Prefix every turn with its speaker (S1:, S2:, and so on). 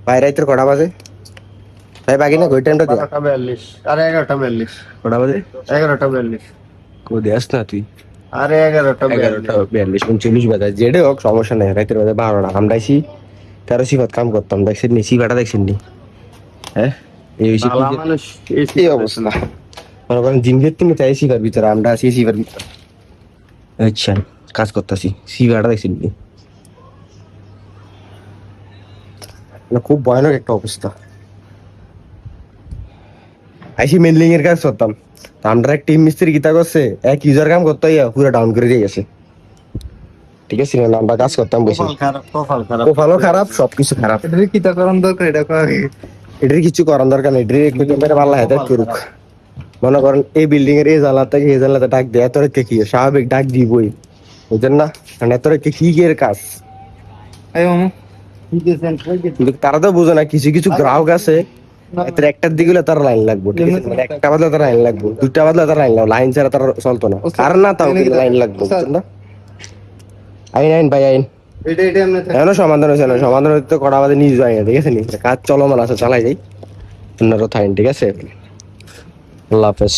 S1: ভাই রাইতের কটা বাজে? ভাই বাকি না ওই টাইমটা দিয়া
S2: 12:42 আরে 11:42
S1: কটা বাজে?
S2: 11:42
S1: কো দেয়াস না তুই?
S2: আরে 11:42
S1: 11:42 39 বাজে যেটা হোক সমস্যা নাই রাইতের বাজে 12টা আমরা আইছি 13 সিফাত কাম করতাম দেখছেন নি সিফাটা দেখছেন নি হ্যাঁ এই হইছে কি
S2: বালা মানুষ
S1: এই অবস্থা মনে করেন জিম খেতে নিতে আইছি সিফার ভিতরে আমরা আছি সিফার ভিতরে আচ্ছা কাজ করতেছি সিফাটা দেখছেন নি না খুব ভয়ানক একটা অবস্থা আইসি মেনলিং এর কাজ করতাম তো আমরা এক টিম মিস্ত্রি গীতা করছে এক ইউজার কাম করতে হইয়া পুরো ডাউন করে দিয়ে গেছে ঠিক আছে না আমরা কাজ করতাম বসে কোফালও খারাপ সবকিছু খারাপ
S2: এটা কি তা করার দরকার এটা করি
S1: এটার কিছু করার দরকার নেই এটার একটু ক্যামেরা ভালো হেদায়ত করুক মনে করেন এই বিল্ডিং এর এই জানলা থেকে এই জানলাতে ডাক দেয় এতরে কে কি স্বাভাবিক ডাক দিবই বুঝছেন না কারণ এতরে কে কি এর কাজ
S2: এই মামু
S1: কিন্তু তারা তো বুঝে না কিছু কিছু গ্রাহক আছে এত একটার দিকে হলে তার লাইন লাগবে ঠিক আছে মানে একটা বাদলে তার লাইন লাগবে দুইটা বাদলে তার লাইন লাগবে লাইন ছাড়া তার চলতো না আর না তাও লাইন লাগবে বুঝছেন না আইন আইন ভাই আইন
S2: এটা এমনি
S1: এখনো সমাধান হয়েছে না সমাধান হইতে কটা বাদে নিয়ে যাই ঠিক আছে নি কাজ চলমান আছে চালাই যাই অন্যরা থাইন ঠিক আছে আল্লাহ হাফেজ